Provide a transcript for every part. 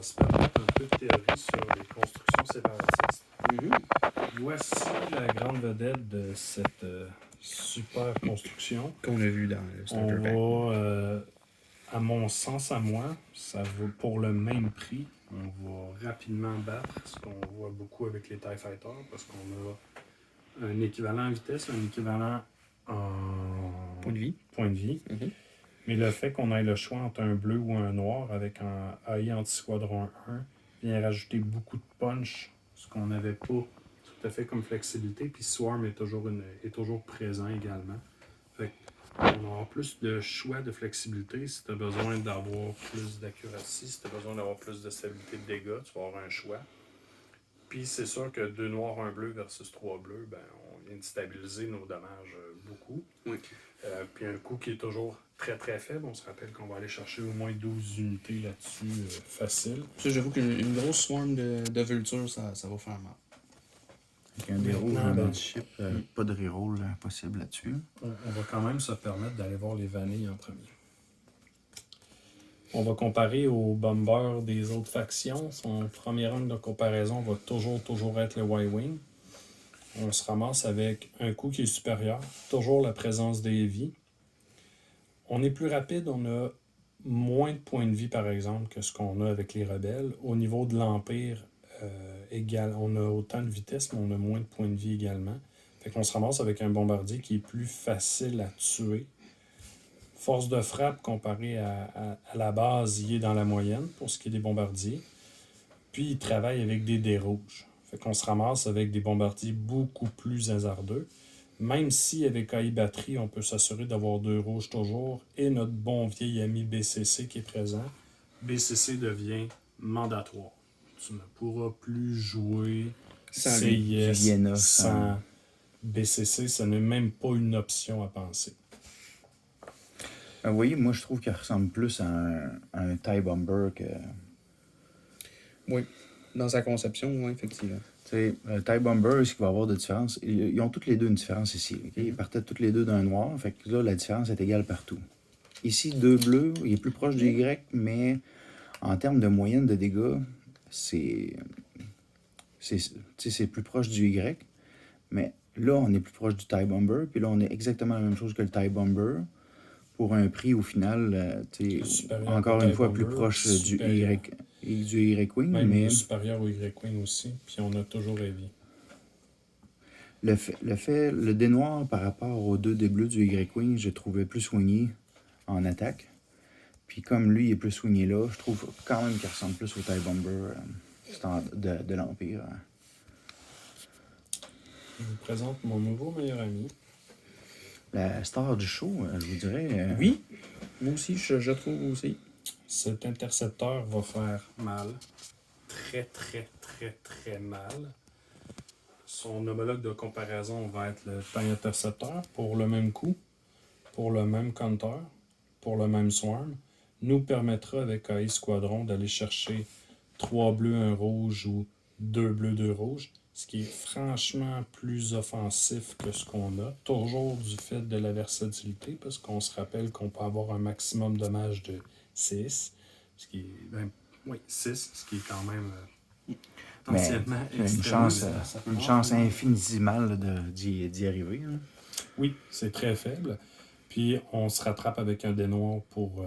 va se permettre un peu de théorie sur les constructions séparatistes. Voici la grande vedette de cette super construction. Qu'on a vu dans le On starter pack. va, à mon sens, à moi, ça vaut pour le même prix. On va rapidement battre ce qu'on voit beaucoup avec les TIE Fighters parce qu'on a un équivalent en vitesse, un équivalent en Point de vie. Mhm. Mais le fait qu'on ait le choix entre un bleu ou un noir avec un AI Anti-Squadron 1 vient rajouter beaucoup de punch, ce qu'on n'avait pas tout à fait comme flexibilité. Puis Swarm est toujours présent également. Fait on aura plus de choix de flexibilité. Si tu as besoin d'avoir plus d'accuracy, si tu as besoin d'avoir plus de stabilité de dégâts, tu vas avoir un choix. Puis c'est sûr que 2 noirs, 1 bleu versus 3 bleus, ben, on vient de stabiliser nos dommages beaucoup. Oui. Puis un coût qui est toujours très très faible. On se rappelle qu'on va aller chercher au moins 12 unités là-dessus, facile. Ça, j'avoue qu'une grosse swarm de vultures, ça va faire mal. Avec un déroule, Maintenant, un ben, anti-ship, pas de reroll possible là-dessus. On va quand même se permettre d'aller voir les vanilles en premier. On va comparer aux bombers des autres factions. Son premier angle de comparaison va toujours être le Y-Wing. On se ramasse avec un coût qui est supérieur, toujours la présence des heavy. On est plus rapide, on a moins de points de vie par exemple que ce qu'on a avec les rebelles. Au niveau de l'Empire, on a autant de vitesse, mais on a moins de points de vie également. Fait qu'on se ramasse avec un bombardier qui est plus facile à tuer. Force de frappe comparée à la base, il est dans la moyenne pour ce qui est des bombardiers. Puis il travaille avec des dés rouges. Fait qu'on se ramasse avec des bombardiers beaucoup plus hasardeux. Même si avec AI batterie, on peut s'assurer d'avoir 2 rouges toujours. Et notre bon vieil ami BCC qui est présent. BCC devient mandatoire. Tu ne pourras plus jouer Sans CIS Vienna, sans BCC. Ce n'est même pas une option à penser. Vous voyez, moi, je trouve qu'il ressemble plus à un TIE Bomber que... Oui. Dans sa conception, oui, effectivement. Tu sais, TIE Bomber, ce qu'il va y avoir de différence, ils ont toutes les deux une différence ici. Okay? Ils partaient toutes les deux d'un noir, fait que là, la différence est égale partout. Ici, 2 bleus, il est plus proche du Y, mais en termes de moyenne de dégâts, c'est plus proche du Y. Mais là, on est plus proche du TIE Bomber, puis là, on est exactement la même chose que le TIE Bomber, pour un prix, au final, encore une fois, plus proche du Y-Wing. Même mais supérieur au Y-Wing aussi, puis on a toujours Heavy. le dé noir par rapport aux 2 dés bleus du Y-Wing, je trouvais plus soigné en attaque. Puis comme lui il est plus soigné là, je trouve quand même qu'il ressemble plus au TIE Bomber de l'Empire. Je vous présente mon nouveau meilleur ami. La star du show, je vous dirais... Oui, moi aussi, je trouve aussi. Cet intercepteur va faire mal. Très, très, très, très mal. Son homologue de comparaison va être le TIE Intercepteur pour le même coût, pour le même counter, pour le même swarm. Nous permettra avec AI Squadron d'aller chercher 3 bleus, 1 rouge ou 2 bleus, 2 rouges. Ce qui est franchement plus offensif que ce qu'on a. Toujours du fait de la versatilité, parce qu'on se rappelle qu'on peut avoir un maximum de dommage de 6. Ce qui est, 6, ce qui est quand même potentiellement une chance infinitésimale d'y arriver. Hein. Oui, c'est très faible. Puis on se rattrape avec un dé noir pour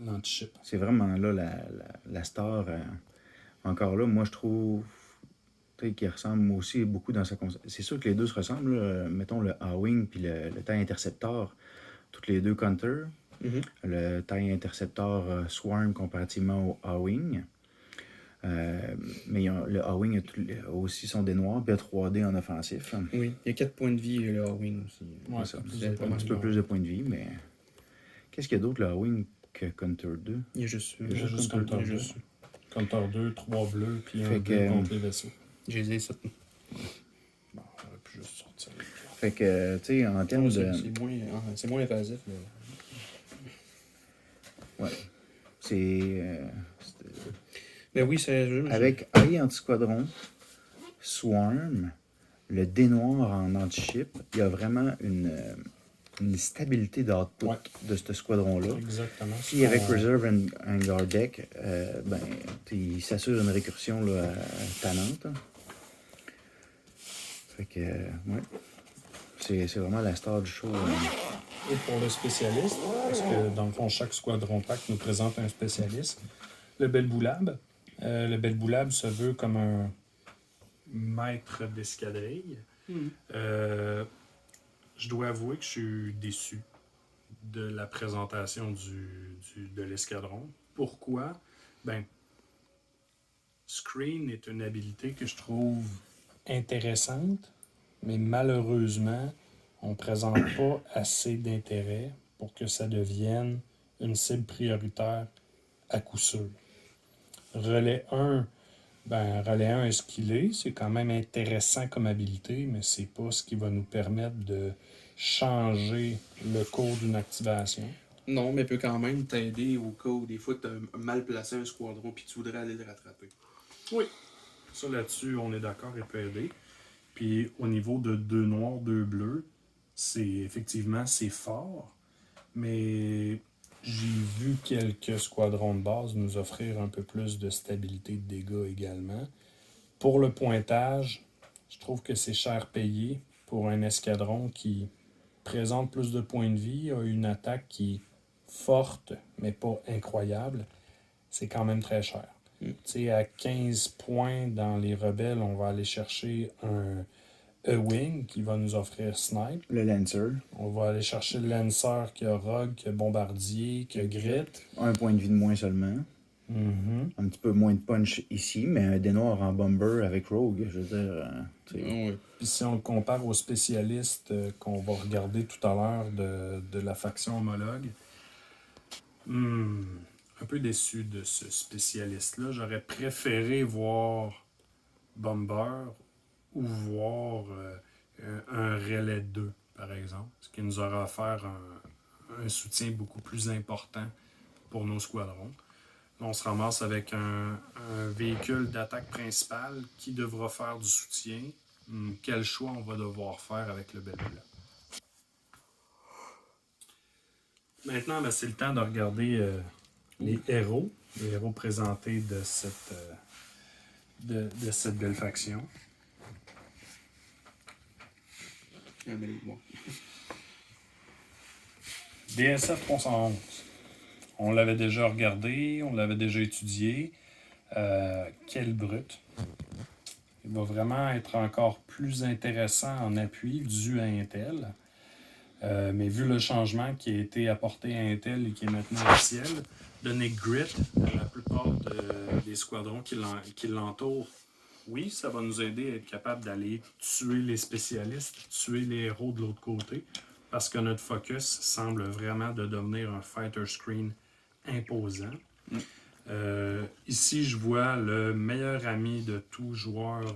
l'anti-ship. C'est vraiment là la star. Encore là, moi je trouve qu'il ressemble aussi beaucoup dans sa conception. C'est sûr que les deux se ressemblent. Là. Mettons le A-Wing puis le TIE Interceptor, toutes les deux counter. Mm-hmm. Le TIE Interceptor Swarm comparativement au A-Wing. Mais le A-Wing a aussi son dé noir, puis a 3D en offensif. Oui, il y a 4 points de vie, le A-Wing aussi. Ouais, c'est ça. c'est Un petit peu plus de points de vie, mais... Qu'est-ce qu'il y a d'autre, le A-Wing, que Counter 2? Il y a juste Counter 2. Counter 2, 3 bleus, puis un bleu contre les vaisseaux. J'ai les 7. Bon, on aurait pu juste sortir les cartes. Fait que, tu sais, en termes de... C'est moins invasif, mais... Ouais. C'est... Mais oui, c'est... Avec AI Anti-Squadron, Swarm, le dé noir en anti-ship, il y a vraiment une stabilité d'output Ouais. de ce squadron-là. Exactement. Puis avec Reserve and Guard Deck, il s'assure une récursion là, tannante. Fait que, ouais. C'est vraiment la star du show. Et pour le spécialiste, parce que dans le fond, chaque squadron pack nous présente un spécialiste. Le Belboulab. Le Belboulab se veut comme un maître d'escadrille. Je dois avouer que je suis déçu de la présentation de l'escadron. Pourquoi? Ben, Screen est une habilité que je trouve intéressante, mais malheureusement, on ne présente pas assez d'intérêt pour que ça devienne une cible prioritaire à coup sûr. Relais 1, Relais 1 est ce qu'il est. C'est quand même intéressant comme habilité, mais c'est pas ce qui va nous permettre de changer le cours d'une activation. Non, mais peut quand même t'aider au cas où des fois tu as mal placé un squadron puis tu voudrais aller le rattraper. Oui. Ça, là-dessus, on est d'accord, il peut aider. Puis au niveau de 2 noirs, 2 bleus, effectivement, c'est fort. Mais j'ai vu quelques squadrons de base nous offrir un peu plus de stabilité de dégâts également. Pour le pointage, je trouve que c'est cher payé pour un escadron qui présente plus de points de vie, a une attaque qui est forte, mais pas incroyable. C'est quand même très cher. Tu sais, à 15 points dans les rebelles, on va aller chercher un E-Wing qui va nous offrir Snipe. Le Lancer. On va aller chercher le Lancer qui a Rogue, qui a Bombardier, qui a Grit. Un point de vie de moins seulement. Un petit peu moins de punch ici, mais un des noirs en Bomber avec Rogue, je veux dire. Oui. Puis si on le compare aux spécialistes qu'on va regarder tout à l'heure de la faction homologue, un peu déçu de ce spécialiste-là. J'aurais préféré voir Bomber ou voir un relais 2, par exemple, ce qui nous aura offert un soutien beaucoup plus important pour nos squadrons. Là, on se ramasse avec un véhicule d'attaque principale qui devra faire du soutien. Quel choix on va devoir faire avec le Belboulab? Maintenant, c'est le temps de regarder les héros présentés de cette belle faction. DSF 311. On l'avait déjà regardé, on l'avait déjà étudié. Quel brut. Il va vraiment être encore plus intéressant en appui dû à Intel. Mais vu le changement qui a été apporté à Intel et qui est maintenant officiel, donner grit à la plupart des squadrons qui l'entourent, oui, ça va nous aider à être capable d'aller tuer les spécialistes, tuer les héros de l'autre côté, parce que notre focus semble vraiment de devenir un fighter screen imposant. Ici, je vois le meilleur ami de tout joueur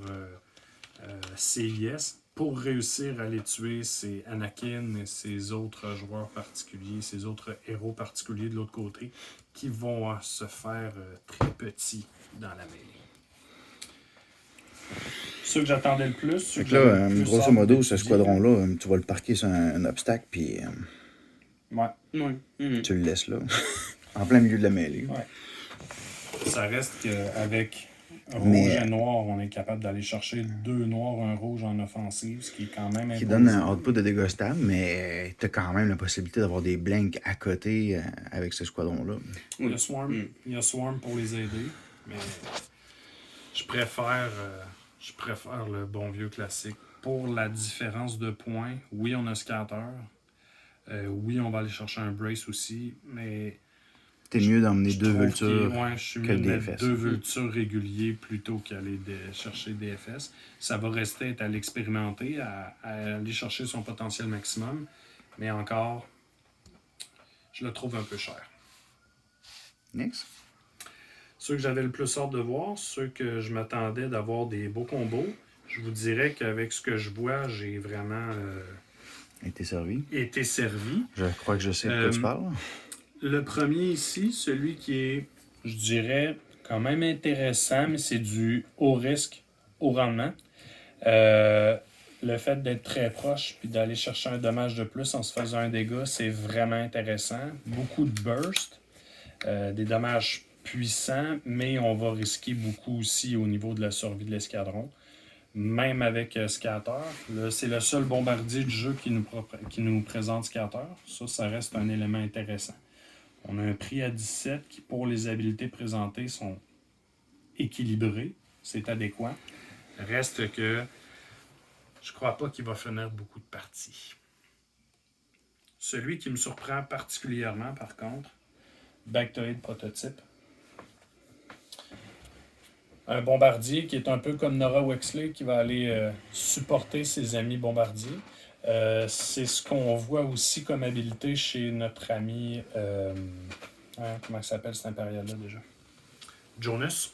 CIS. Pour réussir à les tuer, c'est Anakin et ses autres joueurs particuliers, ses autres héros particuliers de l'autre côté, qui vont se faire très petits dans la mêlée. Ceux que j'attendais le plus, ceux Fait que que là, j'avais le plus grosso hâte modo, ce d'étudier. squadron-là, tu vas le parquer sur un obstacle, puis Ouais. tu le laisses là, en plein milieu de la mêlée. Ouais. Ça reste qu'avec rouge Mais- et noir, on est capable d'aller chercher 2 noirs, un rouge en offensive, ce qui est quand même Qui imposant. donne un output de dégâts stable, mais tu as quand même la possibilité d'avoir des blanks à côté avec ce squadron-là. Il y a Swarm pour les aider, mais je préfère le bon vieux classique. Pour la différence de points, oui, on a Scatter. Oui, on va aller chercher un Brace aussi, mais T'es mieux d'emmener je deux trouve vultures je suis que mieux de des mettre DFS. 2 vultures réguliers plutôt qu'aller chercher des FS. Ça va rester être à l'expérimenter, à aller chercher son potentiel maximum, mais encore, je le trouve un peu cher. Next. Ceux que j'avais le plus hâte de voir, ceux que je m'attendais d'avoir des beaux combos, je vous dirais qu'avec ce que je vois, j'ai vraiment Été servi. été servi. Je crois que je sais de quoi tu parles. Le premier ici, celui qui est, je dirais, quand même intéressant, mais c'est du haut risque, haut rendement. le fait d'être très proche puis d'aller chercher un dommage de plus en se faisant un dégât, c'est vraiment intéressant. Beaucoup de burst, des dommages puissants, mais on va risquer beaucoup aussi au niveau de la survie de l'escadron. Même avec Scatter. Là, c'est le seul bombardier du jeu qui nous présente Scatter. Ça reste un élément intéressant. On a un prix à 17 qui, pour les habilités présentées, sont équilibrés. C'est adéquat. Reste que je crois pas qu'il va finir beaucoup de parties. Celui qui me surprend particulièrement, par contre, Bactoid Prototype. Un bombardier qui est un peu comme Nora Wexley qui va aller supporter ses amis bombardiers. C'est ce qu'on voit aussi comme habilité chez notre ami... comment il s'appelle cet impérial-là déjà? Jonas.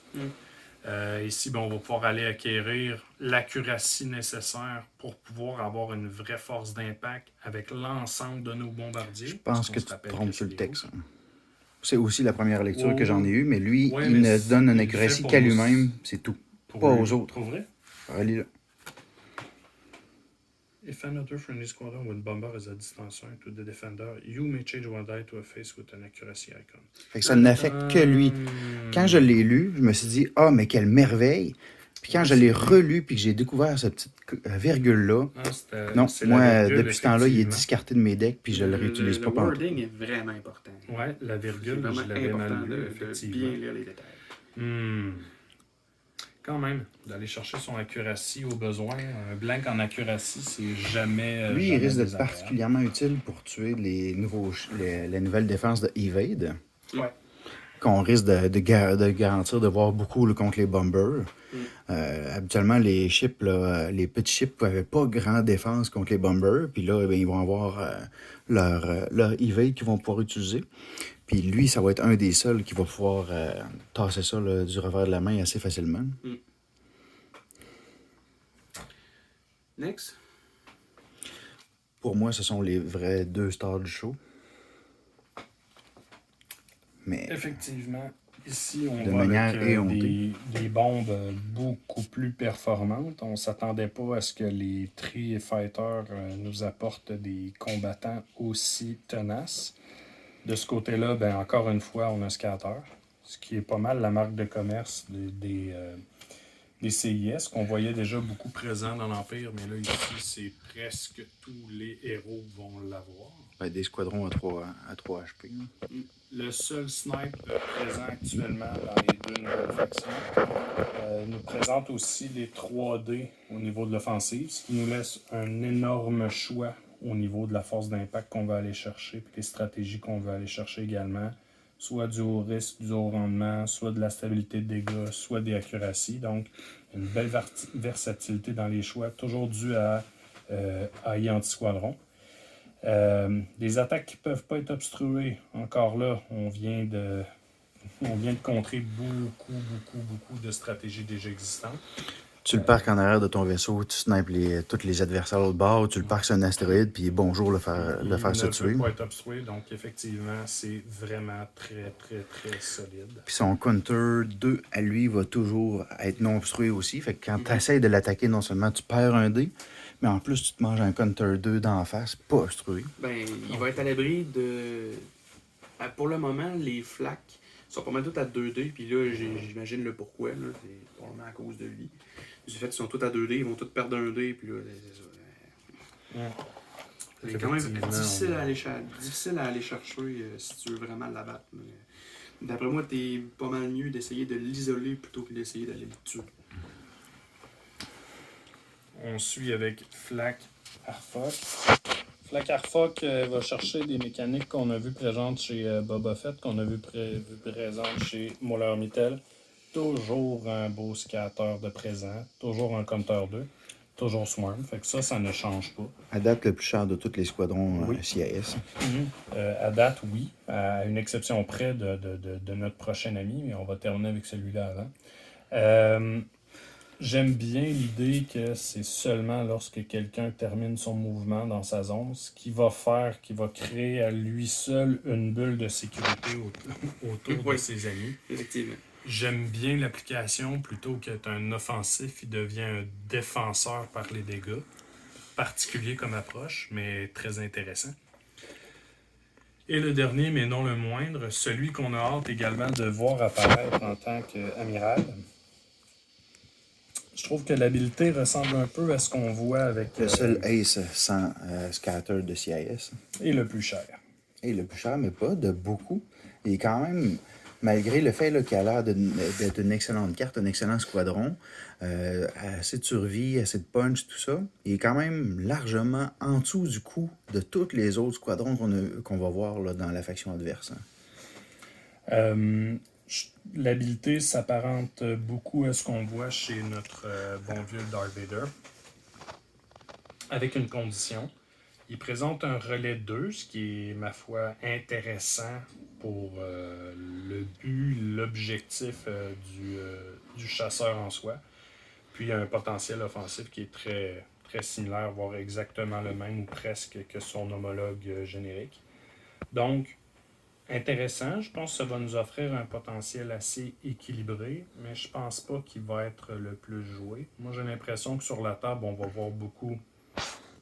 Ici, on va pouvoir aller acquérir l'accuracy nécessaire pour pouvoir avoir une vraie force d'impact avec l'ensemble de nos bombardiers. Je pense que tu te trompes sur le texte. C'est aussi la première lecture que j'en ai eue, mais lui, ouais, il mais ne donne une accuracy qu'à lui-même, c'est tout. Pas aux autres. Pour vrai? Relis-le. If another friendly squadron with bomber is a distance 1 to the defender, you may change one die to a face with an accuracy icon. Fait que ça n'affecte que lui. Quand je l'ai lu, je me suis dit, ah, mais quelle merveille! Puis quand je l'ai relu, puis que j'ai découvert cette petite virgule-là, non, moi, depuis ce temps-là, il est discarté de mes decks, puis je le réutilise pas. Le wording est vraiment important. Ouais, la virgule, je l'avais mal lu, effectivement. De bien lire les détails. Quand même, d'aller chercher son accuracy au besoin. Un blank en accuracy, c'est jamais. Lui, jamais il risque d'être désagréable. particulièrement utile pour tuer les nouvelles défenses de Evade. Ouais. Qu'on risque de garantir de voir beaucoup là, contre les bombers. Habituellement, les ships, là, les petits ships n'avaient pas grande défense contre les bombers. Puis là, ils vont avoir leur evade qu'ils vont pouvoir utiliser. Puis lui, ça va être un des seuls qui va pouvoir tasser ça là, du revers de la main assez facilement. Next. Pour moi, ce sont les vrais 2 stars du show. Mais effectivement, ici, on de va manière avec éhontée. des bombes beaucoup plus performantes. On ne s'attendait pas à ce que les TIE Fighters nous apportent des combattants aussi tenaces. De ce côté-là, encore une fois, on a Scatter, ce qui est pas mal la marque de commerce des CIS, qu'on voyait déjà beaucoup présent dans l'Empire, mais là, ici, c'est presque tous les héros vont l'avoir. Des squadrons à 3 HP. Le seul snipe présent actuellement dans les 2 nouvelles factions nous présente aussi les 3D au niveau de l'offensive, ce qui nous laisse un énorme choix au niveau de la force d'impact qu'on va aller chercher, puis les stratégies qu'on va aller chercher également, soit du haut risque, du haut rendement, soit de la stabilité de dégâts, soit des accuracies. Donc, une belle versatilité dans les choix, toujours dû à AI anti-squadron. Des attaques qui ne peuvent pas être obstruées. Encore là, on vient de contrer beaucoup de stratégies déjà existantes. Tu le parques en arrière de ton vaisseau, tu snipes tous les adversaires au bord, tu le parques sur un astéroïde, puis bonjour le faire se tuer. Il ne peut pas être obstrué, donc effectivement, c'est vraiment très solide. Puis son counter 2 à lui va toujours être non obstrué aussi. Fait que quand tu essaies de l'attaquer, non seulement tu perds un dé, mais en plus tu te manges un counter 2 d'en face, pas obstrué. Il va être à l'abri de. Pour le moment, les flaques sont pas mal toutes à 2D, puis là, j'imagine le pourquoi. Là. C'est probablement à cause de lui. Du fait qu'ils sont tous à 2D, ils vont tous perdre un dé, puis là, c'est quand même difficile à aller chercher si tu veux vraiment l'abattre. D'après moi, t'es pas mal mieux d'essayer de l'isoler plutôt que d'essayer d'aller le tuer. On suit avec Flak Arfok. Flak Arfok va chercher des mécaniques qu'on a vues présentes chez Boba Fett, qu'on a vues présentes chez Moller Mittel. Toujours un beau scatter de présent, toujours un counter 2, toujours Swarm. Fait que ça ne change pas. À date, le plus cher de tous les squadrons CIS. À date, oui. À une exception près de notre prochain ami, mais on va terminer avec celui-là avant. J'aime bien l'idée que c'est seulement lorsque quelqu'un termine son mouvement dans sa zone, ce qui va créer à lui seul une bulle de sécurité autour de ses amis. Effectivement. J'aime bien l'application, plutôt qu'être un offensif, il devient un défenseur par les dégâts. particulier comme approche, mais très intéressant. Et le dernier, mais non le moindre, celui qu'on a hâte également de voir apparaître en tant qu'amiral. Je trouve que l'habileté ressemble un peu à ce qu'on voit avec Le seul ace sans scatter de CIS. et le plus cher. Et le plus cher, mais pas de beaucoup. Il est quand même, malgré le fait qu'il a l'air d'être une excellente carte, un excellent squadron, assez de survie, assez de punch, tout ça, il est quand même largement en dessous du coût de tous les autres squadrons qu'on va voir là, dans la faction adverse. L'habileté s'apparente beaucoup à ce qu'on voit chez notre bon vieux Darth Vader, avec une condition. Il présente un relais 2, ce qui est, ma foi, intéressant pour le but, l'objectif du chasseur en soi. Puis il y a un potentiel offensif qui est très, très similaire, voire exactement le même ou presque que son homologue générique. Donc, intéressant. Je pense que ça va nous offrir un potentiel assez équilibré, mais je pense pas qu'il va être le plus joué. Moi, j'ai l'impression que sur la table, on va voir beaucoup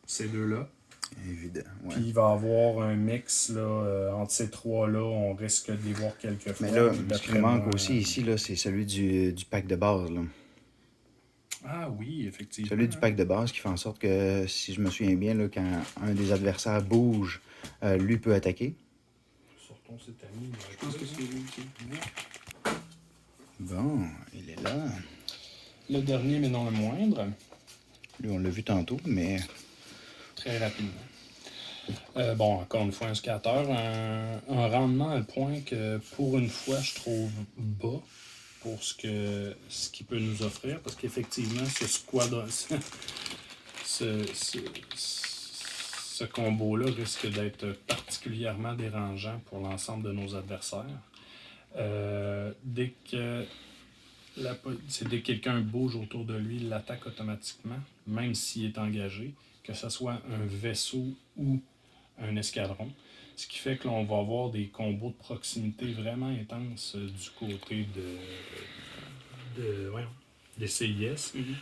ces deux-là. Évident. Ouais. Puis il va y avoir un mix là, entre ces trois-là. On risque de les voir quelques fois. Mais là, ce qui nous manque aussi ici, là, c'est celui du pack de base. Là. Ah oui, effectivement. Celui du pack de base qui fait en sorte que, si je me souviens bien, là, quand un des adversaires bouge, lui peut attaquer. Sortons cet ami. Je pense que c'est lui qui. Bon, il est là. Le dernier, mais non le moindre. Lui, on l'a vu tantôt, mais Très rapidement. Bon, encore une fois, un scatter. Un rendement à un point que, pour une fois, je trouve bas pour ce qu'il peut nous offrir. Parce qu'effectivement, ce squadron... ce combo-là risque d'être particulièrement dérangeant pour l'ensemble de nos adversaires. Dès que quelqu'un bouge autour de lui, il l'attaque automatiquement, même s'il est engagé, que ce soit un vaisseau ou un escadron. Ce qui fait que l'on va avoir des combos de proximité vraiment intenses du côté des CIS. Mm-hmm.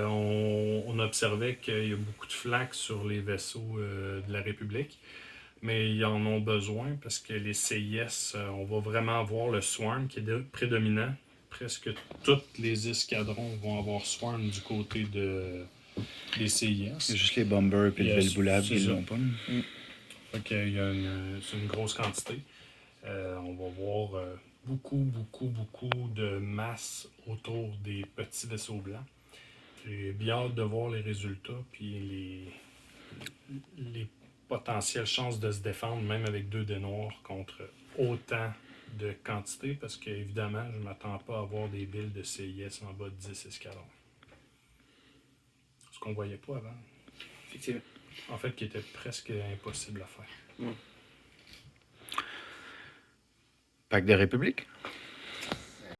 On observait qu'il y a beaucoup de flaques sur les vaisseaux de la République, mais ils en ont besoin parce que les CIS, on va vraiment avoir le Swarm qui est prédominant. Presque tous les escadrons vont avoir Swarm du côté des CIS. c'est juste les bombers et le Velboulab qui l'ont pas. Fait qu'il y a c'est une grosse quantité. On va voir beaucoup de masse autour des petits vaisseaux blancs. J'ai bien hâte de voir les résultats puis les potentielles chances de se défendre, même avec 2 dés noirs contre autant de quantité, parce qu'évidemment, je ne m'attends pas à avoir des billes de CIS en bas de 10 escalons. Ce qu'on ne voyait pas avant. Effectivement. En fait, qui était presque impossible à faire. Pack de République?